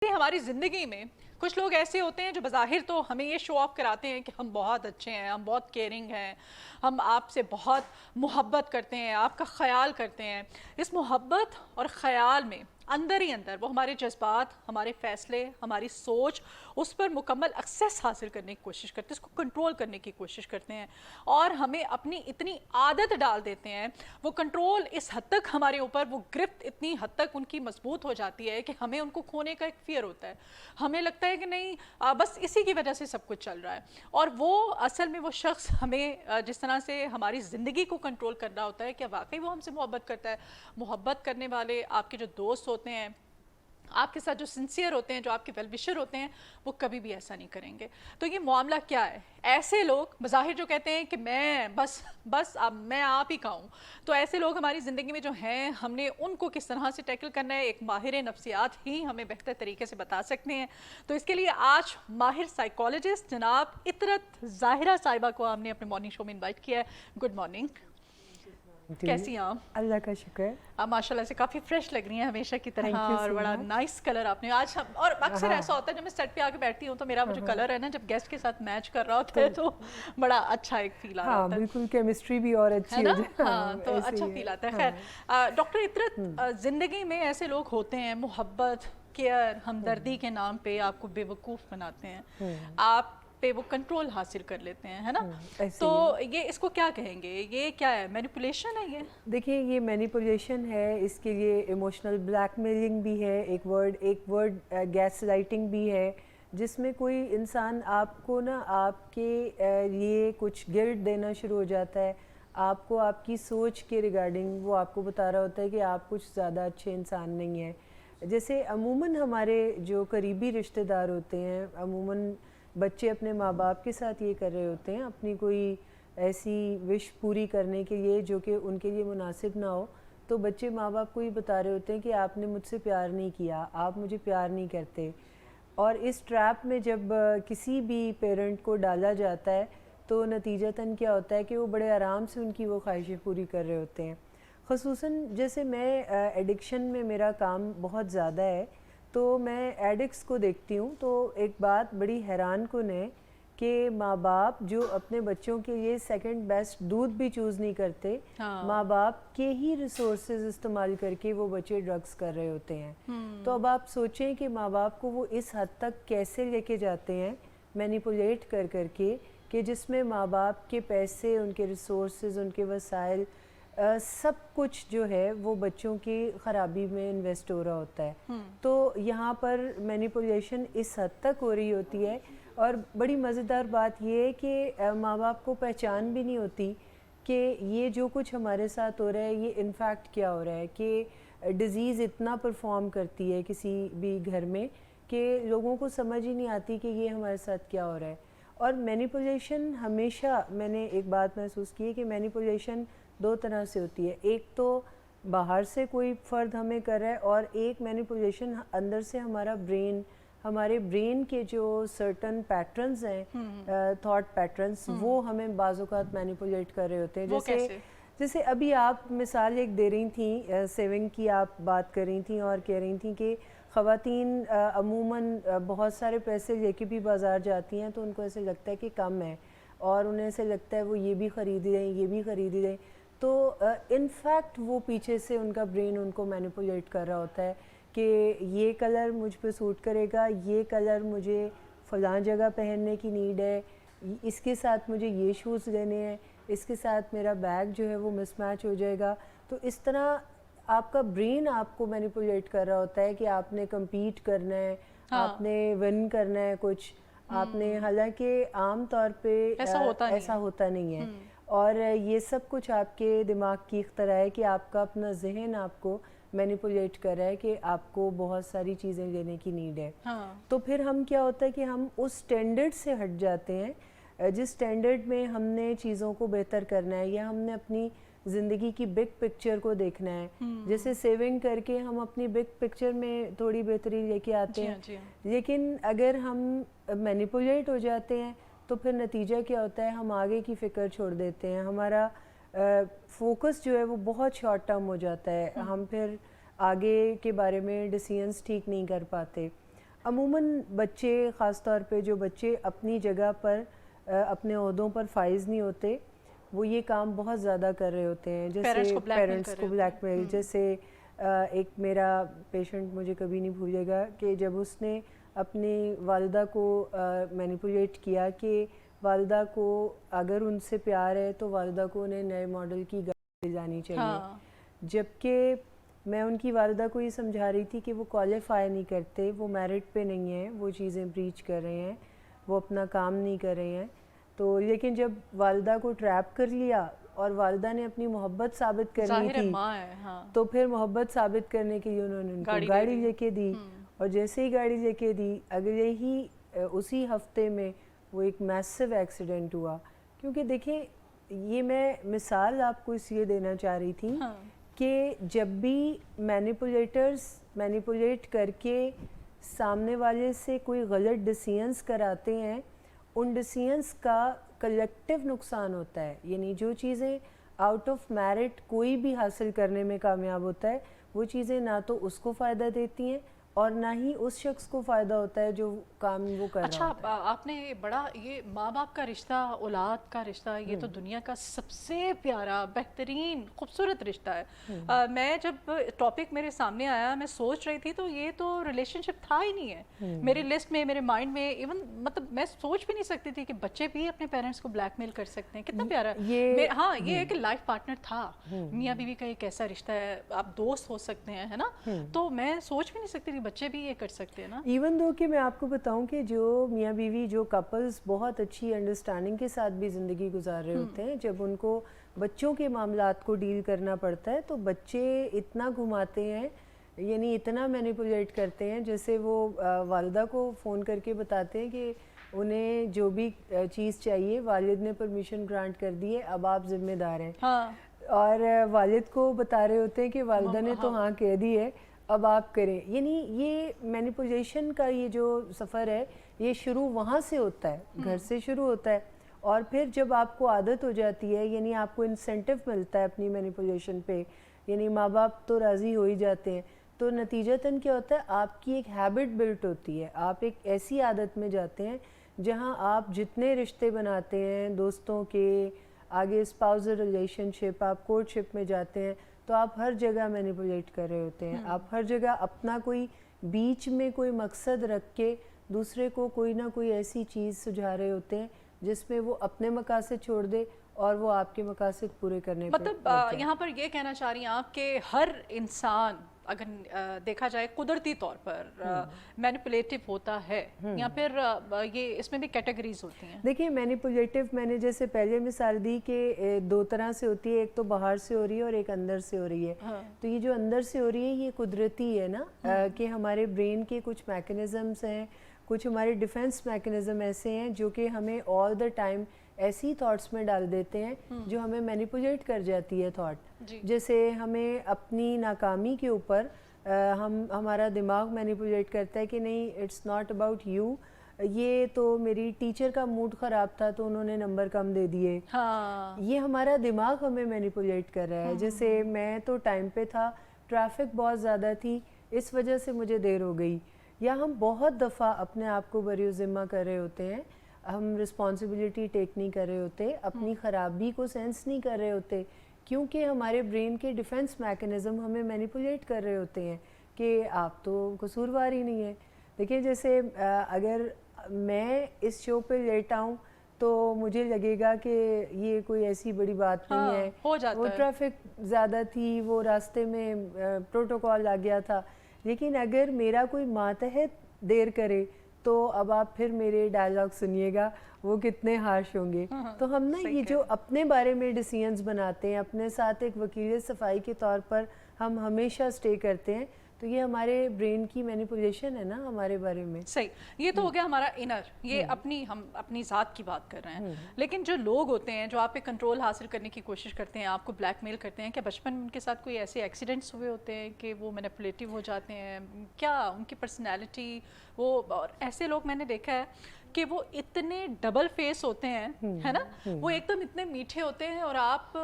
ہماری زندگی میں کچھ لوگ ایسے ہوتے ہیں جو بظاہر تو ہمیں یہ شو آف کراتے ہیں کہ ہم بہت اچھے ہیں، ہم بہت کیئرنگ ہیں، ہم آپ سے بہت محبت کرتے ہیں، آپ کا خیال کرتے ہیں۔ اس محبت اور خیال میں اندر ہی اندر وہ ہمارے جذبات، ہمارے فیصلے، ہماری سوچ اس پر مکمل ایکسیس حاصل کرنے کی کوشش کرتے ہیں، اس کو کنٹرول کرنے کی کوشش کرتے ہیں اور ہمیں اپنی اتنی عادت ڈال دیتے ہیں، وہ کنٹرول اس حد تک ہمارے اوپر، وہ گرفت اتنی حد تک ان کی مضبوط ہو جاتی ہے کہ ہمیں ان کو کھونے کا ایک فیئر ہوتا ہے۔ ہمیں لگتا ہے کہ نہیں، بس اسی کی وجہ سے سب کچھ چل رہا ہے، اور وہ اصل میں وہ شخص ہمیں جس طرح سے ہماری زندگی کو کنٹرول کر رہا ہوتا ہے، کیا واقعی وہ ہم سے محبت کرتا ہے؟ محبت کرنے والے آپ کے جو دوست ہوتے ہیں، آپ کے ساتھ جو سنسیئر ہوتے ہیں، جو آپ کے ویل وشر ہوتے ہیں، وہ کبھی بھی ایسا نہیں کریں گے۔ تو یہ معاملہ کیا ہے؟ ایسے لوگ بظاہر جو کہتے ہیں کہ میں بس اب میں آپ ہی کا ہوں، تو ایسے لوگ ہماری زندگی میں جو ہیں، ہم نے ان کو کس طرح سے ٹیکل کرنا ہے، ایک ماہر نفسیات ہی ہمیں بہتر طریقے سے بتا سکتے ہیں۔ تو اس کے لیے آج ماہر سائیکالوجسٹ جناب اطرت ظاہرہ صاحبہ کو ہم نے اپنے مارننگ شو میں انوائٹ کیا ہے۔ گڈ مارننگ، کیسی ہیں آپ؟ اللہ کا شکر ہے۔ آپ ماشاء اللہ سے کافی فریش لگ رہی ہیں ہمیشہ کی طرح، تھینک یو اور سو بڑا مچ۔ نائس کلر آپ نے آج اور اکثر ایسا ہوتا ہے جب میں سیٹ پہ آ کے بیٹھتی ہوں تو میرا وہ جو کلر ہے نا، جب گیسٹ کے ساتھ میچ کر رہا ہوتا ہے تو بڑا اچھا ایک فیل آ رہا ہاں ہوتا ہے، بالکل، کیمسٹری بھی اور ہے اچھی نا؟ ہو جائے، ہاں، تو ایسے اچھا ہی فیل آتا ہے۔ ہے۔ خیر ڈاکٹر اطرت، زندگی میں ایسے لوگ ہوتے ہیں محبت، کیئر، ہمدردی کے نام پہ آپ کو بے وقوف بناتے ہیں، آپ پہ وہ کنٹرول حاصل کر لیتے ہیں، ہے نا؟ ایسے تو ہی یہ اس کو کیا کہیں گے؟ یہ کیا ہے؟ مینیپولیشن ہے یہ؟ دیکھیں، یہ مینیپولیشن ہے، اس کے لیے ایموشنل بلیک میلنگ بھی ہے، ایک ورڈ گیس لائٹنگ بھی ہے، جس میں کوئی انسان آپ کو نا آپ کے لیے کچھ گلٹ دینا شروع ہو جاتا ہے، آپ کو آپ کی سوچ کے ریگارڈنگ وہ آپ کو بتا رہا ہوتا ہے کہ آپ کچھ زیادہ اچھے انسان نہیں ہیں۔ جیسے عموماً ہمارے جو قریبی رشتہ دار ہوتے ہیں، عموماً بچے اپنے ماں باپ کے ساتھ یہ کر رہے ہوتے ہیں اپنی کوئی ایسی وش پوری کرنے کے لیے جو کہ ان کے لیے مناسب نہ ہو، تو بچے ماں باپ کو یہ بتا رہے ہوتے ہیں کہ آپ نے مجھ سے پیار نہیں کیا، آپ مجھے پیار نہیں کرتے۔ اور اس ٹریپ میں جب کسی بھی پیرنٹ کو ڈالا جاتا ہے تو نتیجتاً کیا ہوتا ہے کہ وہ بڑے آرام سے ان کی وہ خواہشیں پوری کر رہے ہوتے ہیں۔ خصوصاً جیسے میں ایڈکشن میں میرا کام بہت زیادہ ہے، تو میں ایڈکٹس کو دیکھتی ہوں، تو ایک بات بڑی حیران کن ہے کہ ماں باپ جو اپنے بچوں کے لیے سیکنڈ بیسٹ دودھ بھی چوز نہیں کرتے، ماں باپ کے ہی ریسورسز استعمال کر کے وہ بچے ڈرگس کر رہے ہوتے ہیں۔ تو اب آپ سوچیں کہ ماں باپ کو وہ اس حد تک کیسے لے کے جاتے ہیں مینیپولیٹ کر کے، کہ جس میں ماں باپ کے پیسے، ان کے ریسورسز، ان کے وسائل، سب کچھ جو ہے وہ بچوں کی خرابی میں انویسٹ ہو رہا ہوتا ہے۔ تو یہاں پر مینیپولیشن اس حد تک ہو رہی ہوتی ہے، اور بڑی مزیدار بات یہ ہے کہ ماں باپ کو پہچان بھی نہیں ہوتی کہ یہ جو کچھ ہمارے ساتھ ہو رہا ہے یہ انفیکٹ کیا ہو رہا ہے، کہ ڈیزیز اتنا پرفارم کرتی ہے کسی بھی گھر میں کہ لوگوں کو سمجھ ہی نہیں آتی کہ یہ ہمارے ساتھ کیا ہو رہا ہے۔ اور مینیپولیشن ہمیشہ، میں نے ایک بات محسوس کی ہے کہ مینیپولیشن دو طرح سے ہوتی ہے، ایک تو باہر سے کوئی فرد ہمیں کر رہا ہے، اور ایک مینیپولیشن اندر سے ہمارے برین کے جو سرٹن پیٹرنز ہیں، تھاٹ پیٹرنز، وہ ہمیں بعض اوقات مینیپولیٹ کر رہے ہوتے ہیں۔ وہ کیسے؟ جیسے ابھی آپ مثال ایک دے رہی تھیں، سیونگ کی آپ بات کر رہی تھیں اور کہہ رہی تھیں کہ خواتین عموماً بہت سارے پیسے لے کے بھی بازار جاتی ہیں تو ان کو ایسے لگتا ہے کہ کم ہے، اور انہیں ایسے لگتا ہے وہ یہ بھی خرید رہے ہیں، یہ بھی خرید رہے ہیں، تو انفیکٹ وہ پیچھے سے ان کا برین ان کو مینیپولیٹ کر رہا ہوتا ہے کہ یہ کلر مجھ پہ سوٹ کرے گا، یہ کلر مجھے فلاں جگہ پہننے کی نیڈ ہے، اس کے ساتھ مجھے یہ شوز لینے ہیں، اس کے ساتھ میرا بیگ جو ہے وہ مس میچ ہو جائے گا۔ تو اس طرح آپ کا برین آپ کو مینیپولیٹ کر رہا ہوتا ہے کہ آپ نے کمپیٹ کرنا ہے، آپ نے ون کرنا ہے کچھ، آپ نے، حالانکہ عام طور پہ ایسا ہوتا نہیں ہے۔ اور یہ سب کچھ آپ کے دماغ کی اختراع ہے کہ آپ کا اپنا ذہن آپ کو مینیپولیٹ کر رہا ہے کہ آپ کو بہت ساری چیزیں لینے کی نیڈ ہے۔ تو پھر ہم کیا ہوتا ہے کہ ہم اس سٹینڈرڈ سے ہٹ جاتے ہیں جس سٹینڈرڈ میں ہم نے چیزوں کو بہتر کرنا ہے، یا ہم نے اپنی زندگی کی بگ پکچر کو دیکھنا ہے۔ جیسے سیونگ کر کے ہم اپنی بگ پکچر میں تھوڑی بہتری لے کے آتے ہیں، لیکن اگر ہم مینیپولیٹ ہو جاتے ہیں تو پھر نتیجہ کیا ہوتا ہے، ہم آگے کی فکر چھوڑ دیتے ہیں، ہمارا فوکس جو ہے وہ بہت شارٹ ٹرم ہو جاتا ہے، ہم پھر آگے کے بارے میں ڈیسیژنز ٹھیک نہیں کر پاتے۔ عموماً بچے خاص طور پہ جو بچے اپنی جگہ پر اپنے عہدوں پر فائز نہیں ہوتے وہ یہ کام بہت زیادہ کر رہے ہوتے ہیں جیسے پیرنٹس کو بلیک میل. جیسے ایک میرا پیشنٹ مجھے کبھی نہیں بھولے گا کہ جب اس نے اپنی والدہ کو مینیپولیٹ کیا کہ والدہ کو اگر ان سے پیار ہے تو والدہ کو انہیں نئے ماڈل کی گاڑی لے جانی چاہیے، جبکہ میں ان کی والدہ کو یہ سمجھا رہی تھی کہ وہ کوالیفائی نہیں کرتے، وہ میرٹ پہ نہیں ہیں، وہ چیزیں بریچ کر رہے ہیں، وہ اپنا کام نہیں کر رہے ہیں. تو لیکن جب والدہ کو ٹریپ کر لیا اور والدہ نے اپنی محبت ثابت کرنی تھی تو پھر محبت ثابت کرنے کے لیے انہوں نے ان کو گاڑی لے کے دی، اور جیسے ہی گاڑی لے کے دی اگلے ہی اسی ہفتے میں وہ ایک میسو ایکسیڈنٹ ہوا. کیونکہ دیکھیں یہ میں مثال آپ کو اس لیے دینا چاہ رہی تھی کہ جب بھی مینیپولیٹرز مینیپولیٹ کر کے سامنے والے سے کوئی غلط ڈیسیژنز کراتے ہیں ان ڈیسیژنز کا کلیکٹیو نقصان ہوتا ہے. یعنی جو چیزیں آؤٹ آف میرٹ کوئی بھی حاصل کرنے میں کامیاب ہوتا ہے وہ چیزیں نہ تو اس کو فائدہ دیتی ہیں اور نہ ہی اس شخص کو فائدہ ہوتا ہے جو کام وہ کر رہا ہوتا ہے. آپ نے بڑا یہ ماں باپ کا رشتہ، اولاد کا رشتہ، یہ تو دنیا کا سب سے پیارا بہترین خوبصورت رشتہ ہے. میں جب ٹاپک میرے سامنے آیا میں سوچ رہی تھی تو یہ تو ریلیشن شپ تھا ہی نہیں ہے میری لسٹ میں، میرے مائنڈ میں. ایون مطلب میں سوچ بھی نہیں سکتی تھی کہ بچے بھی اپنے پیرنٹس کو بلیک میل کر سکتے ہیں. کتنا پیارا. ہاں یہ ایک لائف پارٹنر تھا، میاں بیوی کا ایک ایسا رشتہ ہے، آپ دوست ہو سکتے ہیں، ہے نا. تو میں سوچ بھی نہیں سکتی تھی بچے بھی یہ کر سکتے ہیں نا. ایون دو کہ میں آپ کو بتاؤں کہ جو میاں بیوی جو کپلز بہت اچھی انڈرسٹینڈنگ کے ساتھ بھی زندگی گزار رہے ہوتے ہیں، جب ان کو بچوں کے معاملات کو ڈیل کرنا پڑتا ہے تو بچے اتنا گھماتے ہیں، یعنی اتنا مینیپولیٹ کرتے ہیں. جیسے وہ والدہ کو فون کر کے بتاتے ہیں کہ انہیں جو بھی چیز چاہیے والد نے پرمیشن گرانٹ کر دی ہے، اب آپ ذمہ دار ہیں. اور والد کو بتا رہے ہوتے ہیں کہ والدہ نے تو ہاں کہہ دی ہے اب آپ کریں. یعنی یہ مینیپولیشن کا یہ جو سفر ہے یہ شروع وہاں سے ہوتا ہے، گھر سے شروع ہوتا ہے، اور پھر جب آپ کو عادت ہو جاتی ہے، یعنی آپ کو انسینٹیو ملتا ہے اپنی مینیپولیشن پہ، یعنی ماں باپ تو راضی ہو ہی جاتے ہیں، تو نتیجتاً کیا ہوتا ہے آپ کی ایک ہیبٹ بلٹ ہوتی ہے. آپ ایک ایسی عادت میں جاتے ہیں جہاں آپ جتنے رشتے بناتے ہیں دوستوں کے، آگے اسپاؤزل ریلیشن شپ، آپ کورٹ شپ میں جاتے ہیں تو آپ ہر جگہ مینیپولیٹ کر رہے ہوتے ہیں. آپ ہر جگہ اپنا کوئی بیچ میں کوئی مقصد رکھ کے دوسرے کو کوئی نہ کوئی ایسی چیز سجھا رہے ہوتے ہیں جس میں وہ اپنے مقاصد چھوڑ دے اور وہ آپ کے مقاصد پورے کرنے پہ. مطلب یہاں پر یہ کہنا چاہ رہی ہیں آپ کہ ہر انسان اگر دیکھا جائے قدرتی طور پر مینیپولیٹو ہوتا ہے، یا پھر یہ اس میں بھی کیٹیگریز ہوتی ہیں؟ دیکھیں مینیپولیٹو میں نے جیسے پہلے مثال دی کہ دو طرح سے ہوتی ہے، ایک تو باہر سے ہو رہی ہے اور ایک اندر سے ہو رہی ہے. تو یہ جو اندر سے ہو رہی ہے یہ قدرتی ہے نا، کہ ہمارے برین کے کچھ میکنزمز ہیں، کچھ ہمارے ڈیفنس میکنزم ایسے ہیں جو کہ ہمیں آل دا ٹائم ایسی تھاٹس میں ڈال دیتے ہیں جو ہمیں مینیپولیٹ کر جاتی ہے تھاٹ. جیسے ہمیں اپنی ناکامی کے اوپر ہمارا دماغ مینیپولیٹ کرتا ہے کہ نہیں اٹس ناٹ اباؤٹ یو، یہ تو میری ٹیچر کا موڈ خراب تھا تو انہوں نے نمبر کم دے دیے. یہ ہمارا دماغ ہمیں مینیپولیٹ کر رہا ہے. جیسے میں تو ٹائم پہ تھا، ٹریفک بہت زیادہ تھی، اس وجہ سے مجھے دیر ہو گئی. یا ہم بہت دفعہ اپنے آپ کو بری ذمہ کر رہے ہوتے ہیں، ہم رسپانسبلٹی ٹیک نہیں کر رہے ہوتے، اپنی خرابی کو سینس نہیں کر رہے ہوتے، کیونکہ ہمارے برین کے ڈیفنس میکنزم ہمیں مینیپولیٹ کر رہے ہوتے ہیں کہ آپ تو قصوروار ہی نہیں ہیں. دیکھیں جیسے اگر میں اس شو پہ لیٹ آؤں تو مجھے لگے گا کہ یہ کوئی ایسی بڑی بات نہیں ہے، وہ ٹریفک زیادہ تھی، وہ راستے میں پروٹوکول آ گیا تھا. لیکن اگر میرا کوئی ماتحت دیر کرے تو اب آپ پھر میرے ڈائلاگ سنیے گا وہ کتنے ہارش ہوں گے. تو ہم نا یہ جو اپنے بارے میں ڈیسیژنز بناتے ہیں، اپنے ساتھ ایک وکیل صفائی کے طور پر ہم ہمیشہ سٹے کرتے ہیں، تو یہ ہمارے برین کی مینیپولیشن ہے نا ہمارے بارے میں. صحیح، یہ تو ہو گیا ہمارا انر، یہ ہم اپنی ذات کی بات کر رہے ہیں. لیکن جو لوگ ہوتے ہیں جو آپ پہ کنٹرول حاصل کرنے کی کوشش کرتے ہیں، آپ کو بلیک میل کرتے ہیں، کیا بچپن میں ان کے ساتھ کوئی ایسے ایکسیڈنٹس ہوئے ہوتے ہیں کہ وہ مینیپولیٹو ہو جاتے ہیں؟ کیا ان کی پرسنالٹی وہ، اور ایسے لوگ میں نے دیکھا ہے کہ وہ اتنے ڈبل فیس ہوتے ہیں، ہے نا، وہ ایک دم اتنے میٹھے ہوتے ہیں اور آپ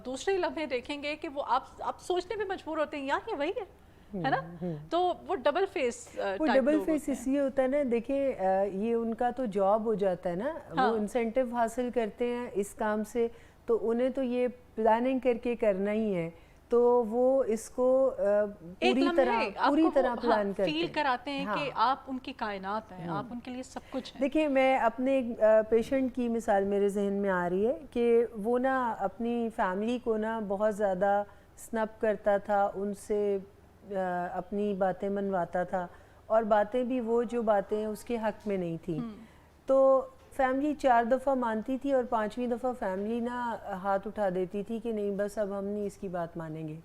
دوسرے لمحے دیکھیں گے کہ وہ آپ سوچنے پہ مجبور ہوتے ہیں یار یہ وہی ہے، ہے نا. تو وہ ڈبل فیس وہ ڈبل فیس اس لیے ہوتا ہے نا, دیکھیں یہ ان کا تو جاب ہو جاتا ہے نا, وہ انسینٹیو حاصل کرتے ہیں اس کام سے, تو انہیں تو یہ پلاننگ کر کے کرنا ہی ہے, تو وہ اس کو پوری طرح پلان کرتے ہیں, فیل کراتے ہیں کہ آپ ان کی کائنات ہیں, آپ ان کے لیے سب کچھ ہیں. دیکھیں میں اپنے ایک پیشنٹ کی مثال میرے ذہن میں آ رہی ہے کہ وہ نا اپنی فیملی کو نا بہت زیادہ سنپ کرتا تھا, ان سے اپنی باتیں منواتا تھا, اور باتیں بھی وہ جو باتیں اس کے حق میں نہیں تھیں. تو فیملی 4 دفعہ مانتی تھی اور 5ویں دفعہ فیملی نا ہاتھ اٹھا دیتی تھی کہ نہیں بس اب ہم نہیں اس کی بات مانیں گے.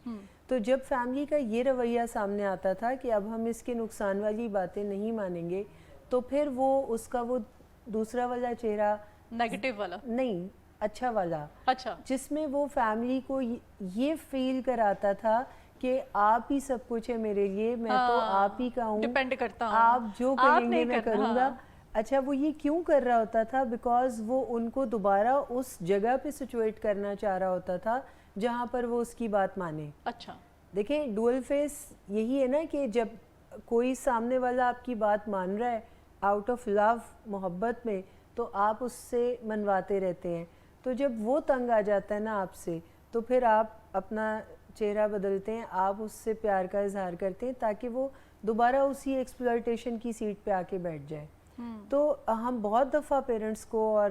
تو جب فیملی کا یہ رویہ سامنے آتا تھا کہ اب ہم اس کے نقصان والی باتیں نہیں مانیں گے, تو پھر وہ اس کا وہ دوسرا والا چہرہ, نیگیٹو والا نہیں اچھا والا, اچھا, جس میں وہ فیملی کو یہ فیل کراتا تھا کہ آپ ہی سب کچھ ہے میرے لیے, میں تو آپ ہی کا ہوں, ڈیپینڈ کرتا ہوں, آپ جو کہیں گے میں کروں گا. اچھا وہ یہ کیوں کر رہا ہوتا تھا؟ بیکاز وہ ان کو دوبارہ اس جگہ پہ سچویٹ کرنا چاہ رہا ہوتا تھا جہاں پر وہ اس کی بات مانے. اچھا دیکھیں ڈوئل فیس یہی ہے نا کہ جب کوئی سامنے والا آپ کی بات مان رہا ہے آؤٹ آف لو, محبت میں, تو آپ اس سے منواتے رہتے ہیں. تو جب وہ تنگ آ جاتا ہے نا آپ سے, تو پھر آپ اپنا چہرہ بدلتے ہیں, آپ اس سے پیار کا اظہار کرتے ہیں تاکہ وہ دوبارہ اسی ایکسپلائٹیشن کی سیٹ پہ آ کے بیٹھ جائے. تو ہم بہت دفعہ پیرنٹس کو اور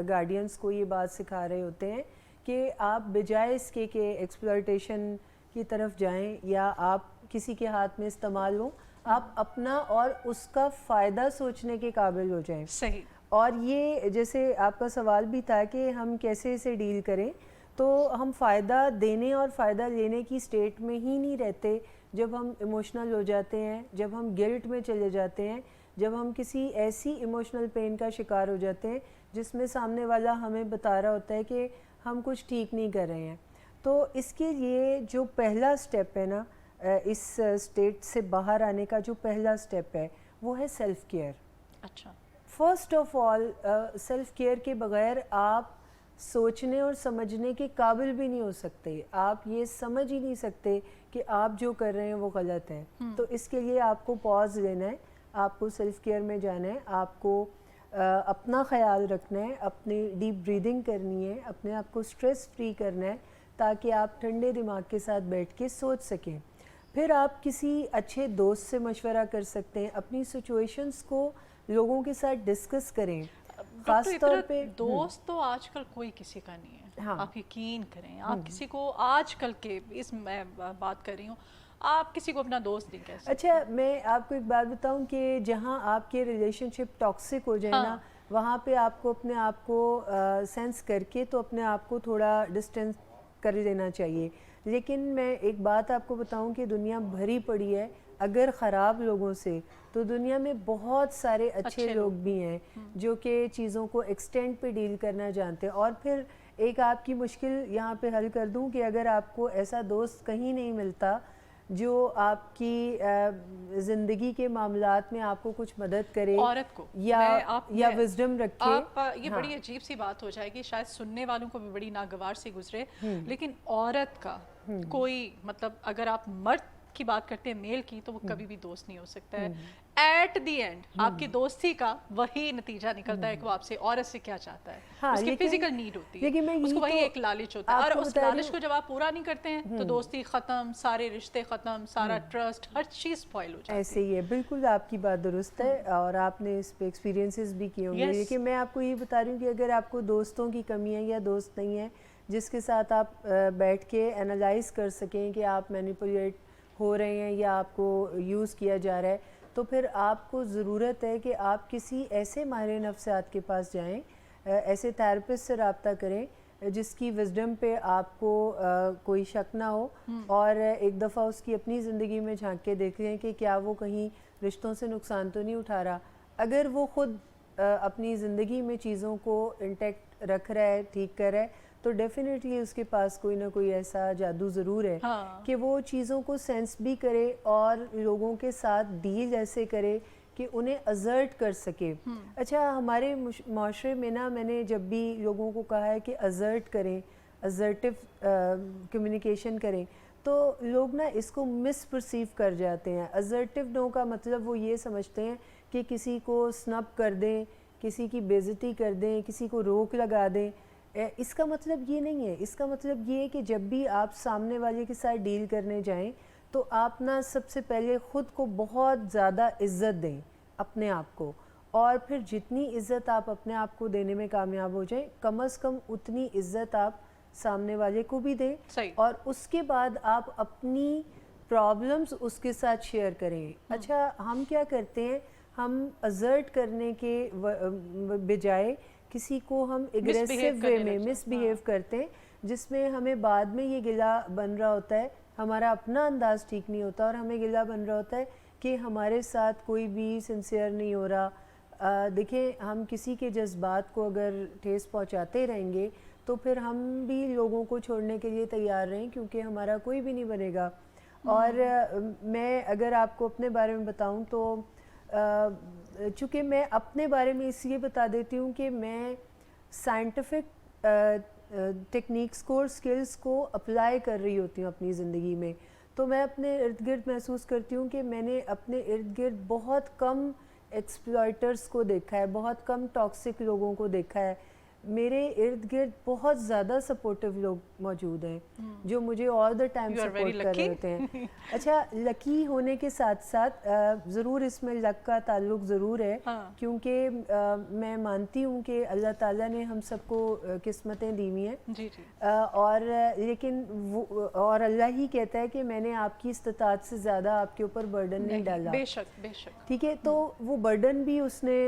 گارڈینس کو یہ بات سکھا رہے ہوتے ہیں کہ آپ بجائے اس کے کہ ایکسپلائٹیشن کی طرف جائیں یا آپ کسی کے ہاتھ میں استعمال ہوں, آپ اپنا اور اس کا فائدہ سوچنے کے قابل ہو جائیں. صحیح. اور یہ جیسے آپ کا سوال بھی تھا کہ ہم کیسے اسے ڈیل کریں, تو ہم فائدہ دینے اور فائدہ لینے کی سٹیٹ میں ہی نہیں رہتے جب ہم ایموشنل ہو جاتے ہیں, جب ہم گلٹ میں چلے جاتے ہیں, جب ہم کسی ایسی ایموشنل پین کا شکار ہو جاتے ہیں جس میں سامنے والا ہمیں بتا رہا ہوتا ہے کہ ہم کچھ ٹھیک نہیں کر رہے ہیں. تو اس کے لیے جو پہلا سٹیپ ہے نا, اس سٹیٹ سے باہر آنے کا جو پہلا سٹیپ ہے وہ ہے سیلف کیئر. اچھا, first of all self care کے بغیر آپ سوچنے اور سمجھنے کے قابل بھی نہیں ہو سکتے, آپ یہ سمجھ ہی نہیں سکتے کہ آپ جو کر رہے ہیں وہ غلط ہے. تو اس کے لیے آپ کو پاز لینا ہے, آپ کو سیلف کیئر میں جانا ہے, آپ کو اپنا خیال رکھنا ہے, اپنی ڈیپ بریدنگ کرنی ہے, اپنے آپ کو سٹریس فری کرنا ہے تاکہ آپ ٹھنڈے دماغ کے ساتھ بیٹھ کے سوچ سکیں. پھر آپ کسی اچھے دوست سے مشورہ کر سکتے ہیں, اپنی سچویشنز کو لوگوں کے ساتھ ڈسکس کریں. خاص طور پہ دوست تو آج کل کوئی کسی کا نہیں ہے, آپ یقین کریں, آپ کسی کو آج کل کے اس میں بات کر رہی ہوں, آپ کسی کو اپنا دوست نہیں کہہ سکتے. اچھا میں آپ کو ایک بات بتاؤں کہ جہاں آپ کے ریلیشن شپ ٹاکسک ہو جائے نا, وہاں پہ آپ کو اپنے آپ کو سینس کر کے تو اپنے آپ کو تھوڑا ڈسٹینس کر لینا چاہیے. لیکن میں ایک بات آپ کو بتاؤں کہ دنیا بھری پڑی ہے اگر خراب لوگوں سے, تو دنیا میں بہت سارے اچھے لوگ بھی ہیں جو کہ چیزوں کو ایکسٹینڈ پہ ڈیل کرنا جانتے ہیں. اور پھر ایک آپ کی مشکل یہاں پہ حل کر دوں کہ اگر آپ کو ایسا دوست کہیں نہیں ملتا جو آپ کی زندگی کے معاملات میں آپ کو کچھ مدد کرے, عورت کو یا وزڈم رکھے. یہ بڑی عجیب سی بات ہو جائے گی, شاید سننے والوں کو بھی بڑی ناگوار سی گزرے, لیکن عورت کا کوئی مطلب, اگر آپ مرد کی بات کرتے ہیں میل کی, تو وہ کبھی بھی دوست نہیں ہو سکتا ہے. ایٹ دی اینڈ آپ کی دوستی کا وہی نتیجہ نکلتا ہے کہ وہ آپ سے عورت سے کیا چاہتا ہے. اس کی فزیکل نیڈ ہوتی ہے, اس کو وہی ایک لالچ ہوتا ہے, اور اس لالچ کو جب آپ پورا نہیں کرتے ہیں تو دوستی ختم, سارے رشتے ختم, سارا ٹرسٹ, ہر چیز سپوائل ہو جاتی ہے. ایسے ہی ہے, بالکل آپ کی بات درست ہے, اور آپ نے اس پہ ایکسپیرینسز بھی کیے ہوں گے. لیکن میں آپ کو یہ بتا رہی ہوں کہ اگر آپ کو دوستوں کی کمی ہے یا دوست نہیں ہے جس کے ساتھ آپ بیٹھ کے انالائز کر سکیں کہ آپ مینیپولیٹ ہو رہے ہیں یا آپ کو یوز کیا جا رہا ہے, تو پھر آپ کو ضرورت ہے کہ آپ کسی ایسے ماہر نفسیات کے پاس جائیں, ایسے تھیراپسٹ سے رابطہ کریں جس کی وزڈم پہ آپ کو کوئی شک نہ ہو, اور ایک دفعہ اس کی اپنی زندگی میں جھانک کے دیکھ لیں کہ کیا وہ کہیں رشتوں سے نقصان تو نہیں اٹھا رہا. اگر وہ خود اپنی زندگی میں چیزوں کو انٹیکٹ رکھ رہا ہے, ٹھیک کر رہا ہے, تو ڈیفینیٹلی اس کے پاس کوئی نہ کوئی ایسا جادو ضرور ہے کہ وہ چیزوں کو سینس بھی کرے اور لوگوں کے ساتھ ڈیل ایسے کرے کہ انہیں ازرٹ کر سکے. اچھا ہمارے معاشرے میں نا, میں نے جب بھی لوگوں کو کہا ہے کہ ازرٹ کریں, ازرٹیو کمیونیکیشن کریں, تو لوگ نا اس کو مس پرسیو کر جاتے ہیں. assertive نو کا مطلب وہ یہ سمجھتے ہیں کہ کسی کو سنب کر دیں, کسی کی بےعزتی کر دیں, کسی کو روک لگا دیں. اس کا مطلب یہ نہیں ہے. اس کا مطلب یہ ہے کہ جب بھی آپ سامنے والے کے ساتھ ڈیل کرنے جائیں تو آپ نا سب سے پہلے خود کو بہت زیادہ عزت دیں اپنے آپ کو, اور پھر جتنی عزت آپ اپنے آپ کو دینے میں کامیاب ہو جائیں کم از کم اتنی عزت آپ سامنے والے کو بھی دیں, اور اس کے بعد آپ اپنی پرابلمز اس کے ساتھ شیئر کریں. اچھا ہم کیا کرتے ہیں, ہم ازرٹ کرنے کے بجائے کسی کو ہم اگریسو وے میں مس بیہیو کرتے ہیں, جس میں ہمیں بعد میں یہ گلہ بن رہا ہوتا ہے, ہمارا اپنا انداز ٹھیک نہیں ہوتا اور ہمیں گلہ بن رہا ہوتا ہے کہ ہمارے ساتھ کوئی بھی سنسیئر نہیں ہو رہا. دیکھیں ہم کسی کے جذبات کو اگر ٹھیس پہنچاتے رہیں گے تو پھر ہم بھی لوگوں کو چھوڑنے کے لیے تیار رہیں, کیونکہ ہمارا کوئی بھی نہیں بنے گا. اور میں اگر آپ کو اپنے بارے میں بتاؤں تو چونکہ میں اپنے بارے میں اس لیے بتا دیتی ہوں کہ میں سائنٹیفک ٹیکنیکس کو اور سکلز کو اپلائی کر رہی ہوتی ہوں اپنی زندگی میں, تو میں اپنے ارد گرد محسوس کرتی ہوں کہ میں نے اپنے ارد گرد بہت کم ایکسپلائٹرز کو دیکھا ہے, بہت کم ٹاکسک لوگوں کو دیکھا ہے. میرے ارد گرد بہت زیادہ سپورٹیو لوگ موجود ہیں جو مجھے آل دا ٹائم سپورٹ کر رہے ہوتے ہیں. اچھا لکی ہونے کے ساتھ ساتھ ضرور اس میں لک کا تعلق ضرور ہے, کیونکہ میں مانتی ہوں کہ اللہ تعالیٰ نے ہم سب کو قسمتیں دی ہوئی ہیں, اور لیکن اور اللہ ہی کہتا ہے کہ میں نے آپ کی استطاعت سے زیادہ آپ کے اوپر برڈن نہیں ڈالا. بے شک بے شک. ٹھیک ہے, تو وہ برڈن بھی اس نے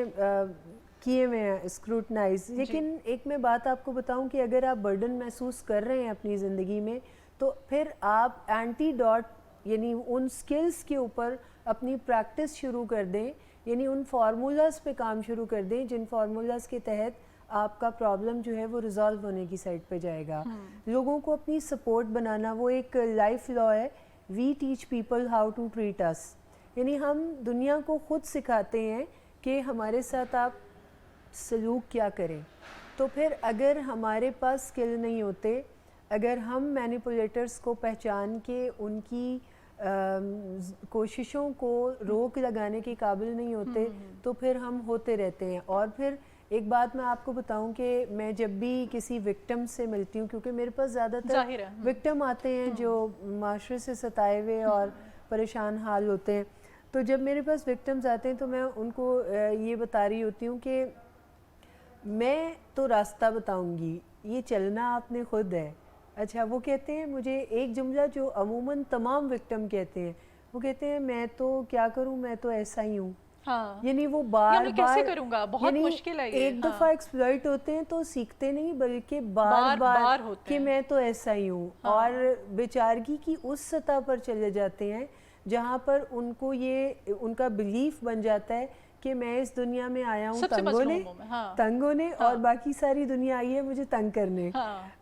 کیے ہوئے ہیں اسکروٹنائز. لیکن ایک میں بات آپ کو بتاؤں کہ اگر آپ برڈن محسوس کر رہے ہیں اپنی زندگی میں تو پھر آپ اینٹی ڈاٹ یعنی ان سکلز کے اوپر اپنی پریکٹس شروع کر دیں, یعنی ان فارمولاز پہ کام شروع کر دیں جن فارمولاز کے تحت آپ کا پرابلم جو ہے وہ ریزالو ہونے کی سائڈ پہ جائے گا. لوگوں کو اپنی سپورٹ بنانا وہ ایک لائف لا ہے, we teach people how to treat us, یعنی ہم دنیا کو خود سکھاتے ہیں کہ ہمارے ساتھ آپ سلوک کیا کریں. تو پھر اگر ہمارے پاس سکل نہیں ہوتے, اگر ہم مینیپولیٹرز کو پہچان کے ان کی کوششوں کو روک لگانے کے قابل نہیں ہوتے تو پھر ہم ہوتے رہتے ہیں. اور پھر ایک بات میں آپ کو بتاؤں کہ میں جب بھی کسی وکٹم سے ملتی ہوں, کیونکہ میرے پاس زیادہ تر وکٹم آتے ہیں جو معاشرے سے ستائے ہوئے اور پریشان حال ہوتے ہیں, تو جب میرے پاس وکٹمز آتے ہیں تو میں ان کو یہ بتا رہی ہوتی ہوں کہ میں تو راستہ بتاؤں گی, یہ چلنا آپ نے خود ہے. اچھا وہ کہتے ہیں مجھے ایک جملہ جو عموماً تمام وکٹم کہتے ہیں, وہ کہتے ہیں میں تو کیا کروں, میں تو ایسا ہی ہوں. یعنی وہ بار بار یعنی ایک دفعہ ایکسپلائٹ ہوتے ہیں تو سیکھتے نہیں بلکہ بار بار کہ میں تو ایسا ہی ہوں, اور بیچارگی کی اس سطح پر چلے جاتے ہیں جہاں پر ان کو یہ ان کا بلیف بن جاتا ہے کہ میں اس دنیا میں آیا ہوں تنگ ہونے اور باقی ساری دنیا آئی ہے مجھے تنگ کرنے.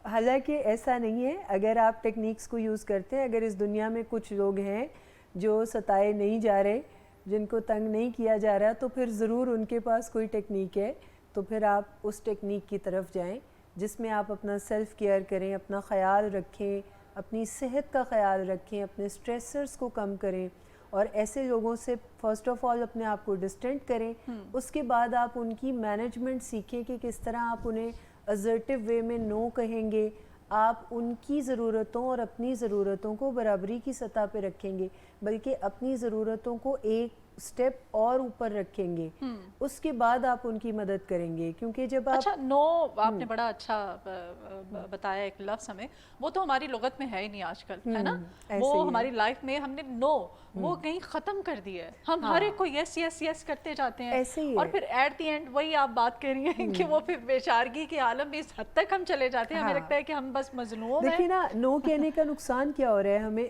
حالانکہ ایسا نہیں ہے. اگر آپ ٹیکنیکس کو یوز کرتے ہیں, اگر اس دنیا میں کچھ لوگ ہیں جو ستائے نہیں جا رہے, جن کو تنگ نہیں کیا جا رہا, تو پھر ضرور ان کے پاس کوئی ٹیکنیک ہے. تو پھر آپ اس ٹیکنیک کی طرف جائیں جس میں آپ اپنا سیلف کیئر کریں, اپنا خیال رکھیں, اپنی صحت کا خیال رکھیں, اپنے سٹریسرز کو کم کریں, اور ایسے لوگوں سے فرسٹ آف آل اپنے آپ کو ڈسٹینٹ کریں. اس کے بعد آپ ان کی مینجمنٹ سیکھیں کہ کس طرح آپ انہیں assertive وے میں نو کہیں گے, آپ ان کی ضرورتوں اور اپنی ضرورتوں کو برابری کی سطح پہ رکھیں گے, بلکہ اپنی ضرورتوں کو ایک سٹیپ اور اوپر رکھیں گے. اس کے بعد آپ ان کی مدد کریں گے, کیونکہ جب آپ اچھا نو آپ نے بڑا اچھا بتایا ایک لفظ ہمیں, وہ تو ہماری لغت میں ہے ہی نہیں آج کل, ہے نا, وہ ہماری لائف میں ہم نے نو وہ کہیں ختم کر دیا ہے. ہم ہر ایک کو یس یس یس کرتے جاتے ہیں, اور پھر ایٹ دی اینڈ وہی آپ بات کر رہی ہیں کہ وہ پھر بیچارگی کے عالم میں اس حد تک ہم چلے جاتے ہیں, ہمیں لگتا ہے کہ ہم بس مظلوم ہیں. دیکھیں نا نو کہنے کا نقصان کیا ہو رہا ہے ہمیں,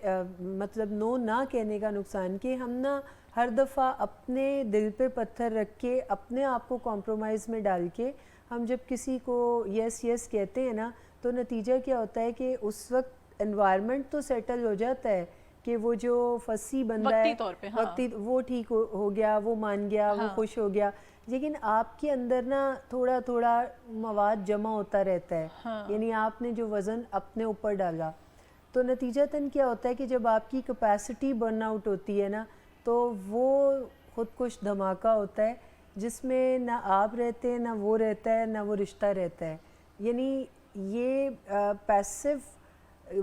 مطلب نو نہ کہنے کا نقصان کہ ہم نا ہر دفعہ اپنے دل پہ پتھر رکھ کے اپنے آپ کو کمپرومائز میں ڈال کے ہم جب کسی کو یس یس کہتے ہیں نا, تو نتیجہ کیا ہوتا ہے کہ اس وقت انوائرمنٹ تو سیٹل ہو جاتا ہے کہ وہ جو فسی بندہ ہے وقتی وہ ٹھیک ہو گیا, وہ مان گیا, وہ خوش ہو گیا, لیکن آپ کے اندر نا تھوڑا تھوڑا مواد جمع ہوتا رہتا ہے, یعنی آپ نے جو وزن اپنے اوپر ڈالا. تو نتیجتاً کیا ہوتا ہے کہ جب آپ کی کیپیسٹی برن آؤٹ ہوتی ہے نا تو وہ خود کش دھماکہ ہوتا ہے جس میں نہ آپ رہتے ہیں، نہ وہ رہتا ہے، نہ وہ رشتہ رہتا ہے. یعنی یہ پیسو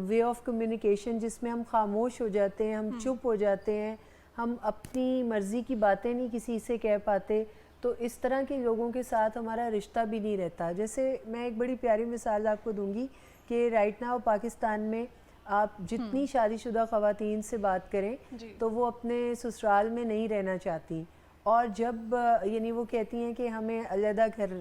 وے آف کمیونیکیشن جس میں ہم خاموش ہو جاتے ہیں، ہم چپ ہو جاتے ہیں، ہم اپنی مرضی کی باتیں نہیں کسی سے کہہ پاتے، تو اس طرح کے لوگوں کے ساتھ ہمارا رشتہ بھی نہیں رہتا. جیسے میں ایک بڑی پیاری مثال آپ کو دوں گی کہ رائٹ ناؤ پاکستان میں آپ جتنی شادی شدہ خواتین سے بات کریں تو وہ اپنے سسرال میں نہیں رہنا چاہتی، اور جب یعنی وہ کہتی ہیں کہ ہمیں علیحدہ گھر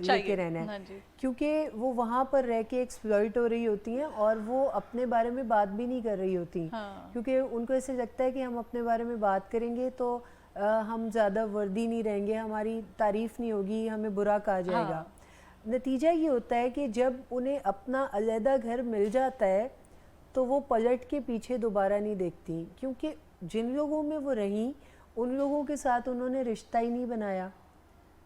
لے کے رہنا ہے، کیونکہ وہ وہاں پر رہ کے ایکسپلائٹ ہو رہی ہوتی ہیں اور وہ اپنے بارے میں بات بھی نہیں کر رہی ہوتی، کیونکہ ان کو ایسے لگتا ہے کہ ہم اپنے بارے میں بات کریں گے تو ہم زیادہ وردی نہیں رہیں گے، ہماری تعریف نہیں ہوگی، ہمیں برا کہا جائے گا. نتیجہ یہ ہوتا ہے کہ جب انہیں اپنا علیحدہ گھر مل جاتا ہے تو وہ پلٹ کے پیچھے دوبارہ نہیں دیکھتی، کیونکہ جن لوگوں میں وہ رہیں ان لوگوں کے ساتھ انہوں نے رشتہ ہی نہیں بنایا.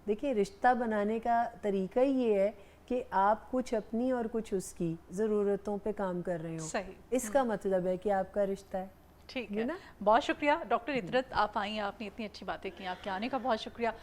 دیکھیں رشتہ بنانے کا طریقہ ہی یہ ہے کہ آپ کچھ اپنی اور کچھ اس کی ضرورتوں پہ کام کر رہے ہوں، اس کا مطلب ہے کہ آپ کا رشتہ ہے. ٹھیک ہے، بہت شکریہ ڈاکٹر عطرت، آپ آئیں، آپ نے اتنی اچھی باتیں کی، آپ کے آنے کا بہت شکریہ.